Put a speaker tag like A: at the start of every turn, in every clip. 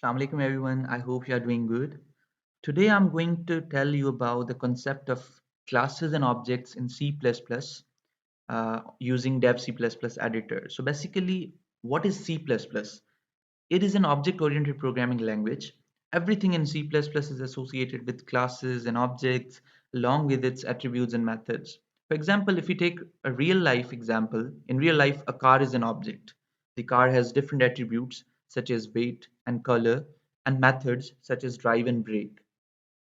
A: Assalamu alaikum everyone. I hope you are doing good. Today I'm going to tell you about the concept of classes and objects in C++ using dev C++ editor. So basically, what is C++? It is an object-oriented programming language. Everything in C++ is associated with classes and objects along with its attributes and methods. For example, if you take a real life example, in real life, a car is an object. The car has different attributes such as weight and color and methods such as drive and brake.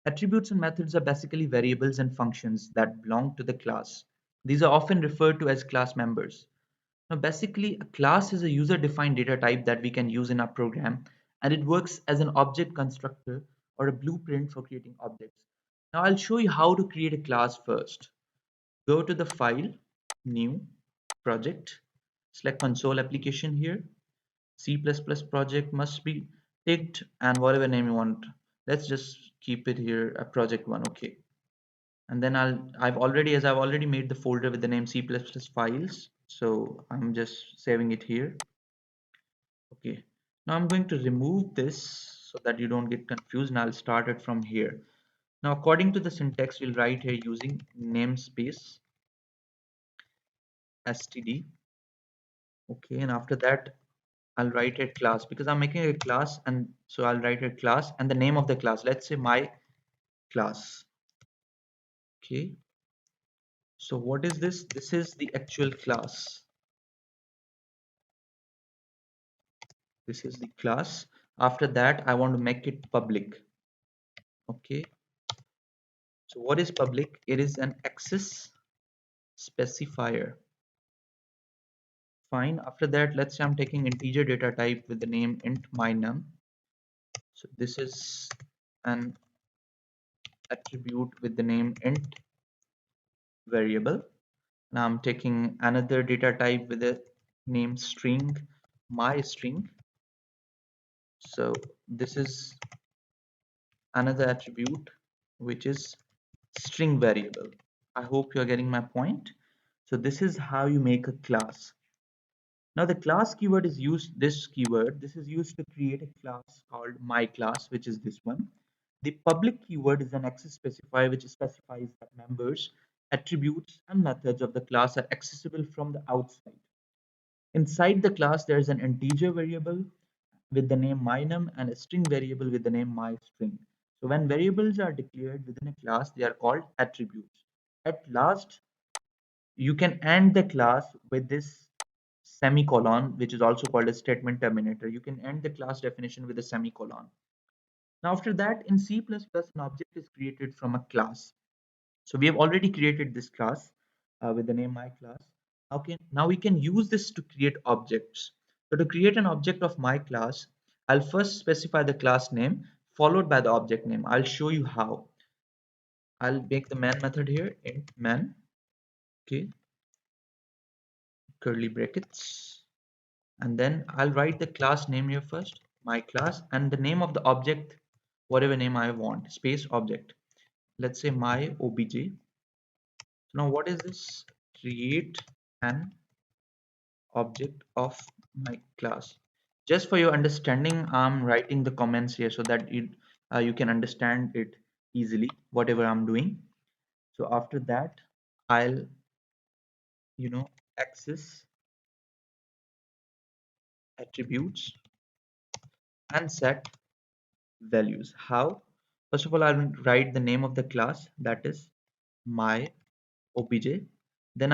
A: Attributes and methods are basically variables and functions that belong to the class. These are often referred to as class members. Now, basically, a class is a user-defined data type that we can use in our program, and it works as an object constructor or a blueprint for creating objects. Now, I'll show you how to create a class first. Go to the File, New, Project, select Console Application here. C++ project must be ticked and whatever name you want. Let's just keep it here, a project one, okay. And then I've already made the folder with the name C++ files. So I'm just saving it here. Okay. Now I'm going to remove this so that you don't get confused, and I'll start it from here. Now, according to the syntax, we'll write here using namespace std. Okay. And after that, I'll write a class because I'm making a class. And so I'll write a class and the name of the class. Let's say my class. Okay. So what is this? This is the actual class. This is the class. After that, I want to make it public. Okay. So what is public? It is an access specifier. Fine. After that, let's say I'm taking integer data type with the name int mynum. So this is an attribute with the name int variable. Now I'm taking another data type with the name string my string. So this is another attribute which is string variable. I hope you're getting my point. So this is how you make a class. Now the class keyword is used, this keyword, this is used to create a class called my class, which is this one. The public keyword is an access specifier which specifies that members, attributes, and methods of the class are accessible from the outside. Inside the class, there is an integer variable with the name mynum and a string variable with the name mystring. So when variables are declared within a class, they are called attributes. At last, you can end the class with this semicolon, which is also called a statement terminator. You can end the class definition with a semicolon. Now, after that, in C++, an object is created from a class. So we have already created this class with the name my class. Now we can use this to create objects. So to create an object of my class, I'll first specify the class name followed by the object name. I'll show you how. I'll make the man method here, int man, okay, curly brackets, and then I'll write the class name here first, my class, and the name of the object, whatever name I want, space object. Let's say my obj. So now what is this? Create an object of my class. Just for your understanding, I'm writing the comments here so that you can understand it easily, whatever I'm doing. So after that, I'll, access attributes and set values. How? First of all, I'll write the name of the class, that is my obj. Then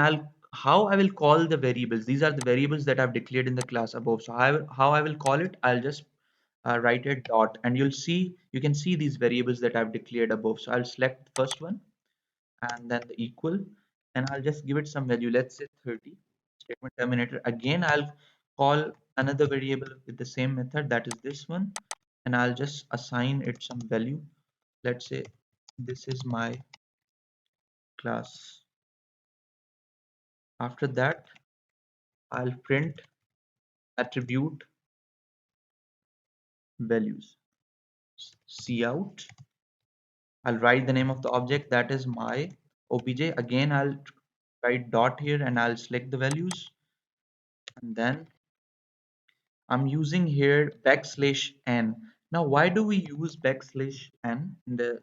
A: how I will call the variables. These are the variables that I've declared in the class above. So how I will call it, I'll just write a dot, and you can see these variables that I've declared above. So I'll select the first one and then the equal, and I'll just give it some value. Let's say 30. Statement terminator. Again, I'll call another variable with the same method, that is this one, and I'll just assign it some value. Let's say this is my class. After that, I'll print attribute values. Cout. I'll write the name of the object, that is my obj. Again, I'll write dot here and I'll select the values, and then I'm using here \n. Now, why do we use backslash n in the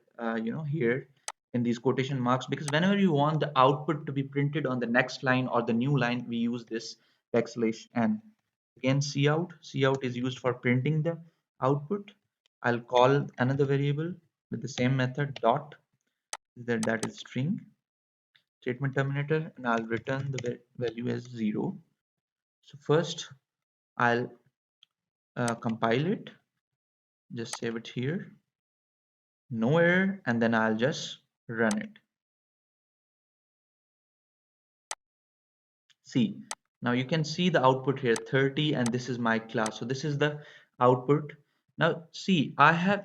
A: here in these quotation marks? Because whenever you want the output to be printed on the next line or the new line, we use this backslash n. Again, cout is used for printing the output. I'll call another variable with the same method dot, that is string statement terminator, and I'll return the value as 0. So first I'll compile it, just save it here, no error, and then I'll just run it. See, now you can see the output here 30, and this is my class. So this is the output. Now see, I have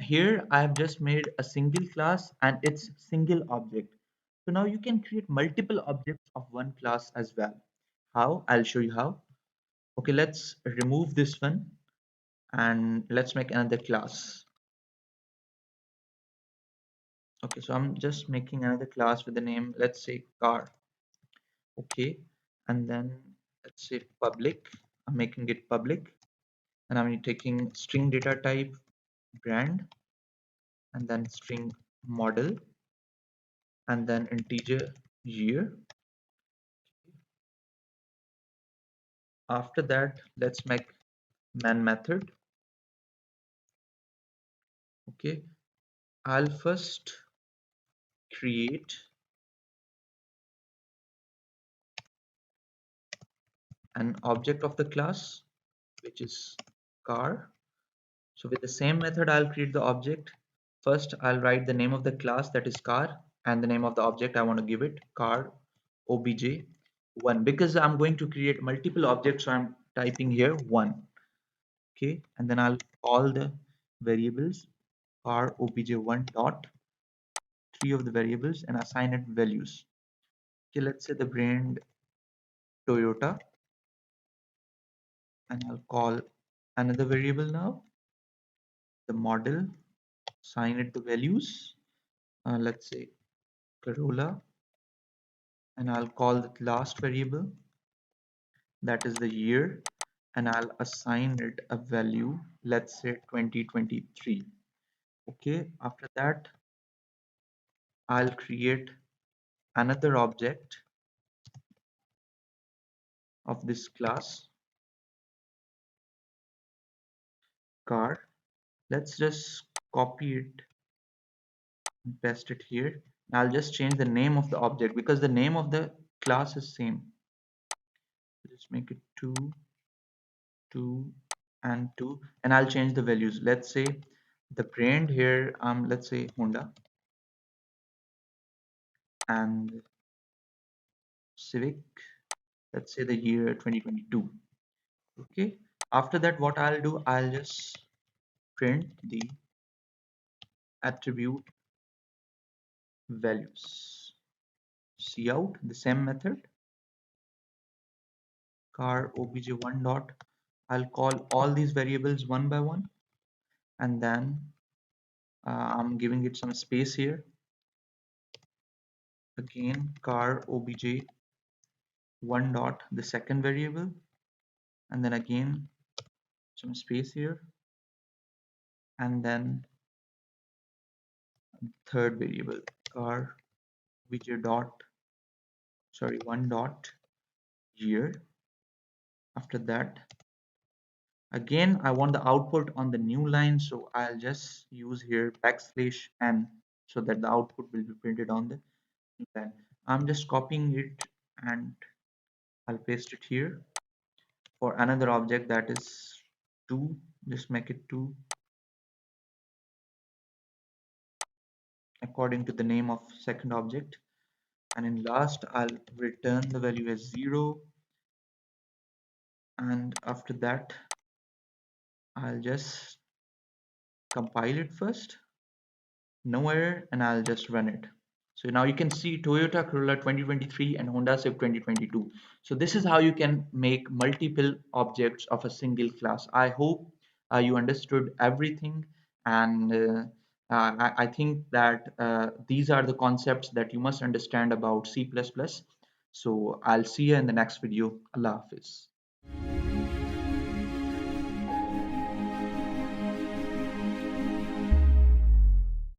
A: just made a single class and its single object. So now you can create multiple objects of one class as well. How? I'll show you how. Okay, let's remove this one and let's make another class. Okay, so I'm just making another class with the name, let's say car. Okay, and then let's say public. I'm making it public, and I'm taking string data type brand, and then string model, and then integer year. After that, let's make man method. Okay, I'll first create an object of the class, which is car. So with the same method, I'll create the object. First, I'll write the name of the class, that is car, and the name of the object I want to give it, car obj1. Because I'm going to create multiple objects, so I'm typing here 1. Okay, and then I'll call the variables car obj1 dot, 3 of the variables, and assign it values. Okay, let's say the brand Toyota, and I'll call another variable now, the model, assign it the values. Let's say Corolla, and I'll call the last variable, that is the year, and I'll assign it a value, let's say 2023. Okay, after that I'll create another object of this class car. Let's just copy it and paste it here. I'll just change the name of the object because the name of the class is same. Just make it 2, 2, and 2, and I'll change the values. Let's say the brand here, let's say Honda, and Civic, let's say the year 2022. Okay, after that what I'll do, I'll just print the attribute values. Cout, the same method, car obj1 dot, I'll call all these variables one by one, and then I'm giving it some space here. Again, car obj1 dot, the second variable, and then again some space here, and then third variable, car obj dot, sorry, 1 dot year. After that, again I want the output on the new line, so I'll just use here backslash n so that the output will be printed on the new line. I'm just copying it and I'll paste it here for another object, that is 2. Just make it 2 according to the name of second object, and in last I'll return the value as 0, and after that I'll just compile it first, no error, and I'll just run it. So now you can see Toyota Corolla 2023 and Honda Civic 2022. So this is how you can make multiple objects of a single class. I hope you understood everything, and I think that these are the concepts that you must understand about C++. So I'll see you in the next video. Allah Hafiz.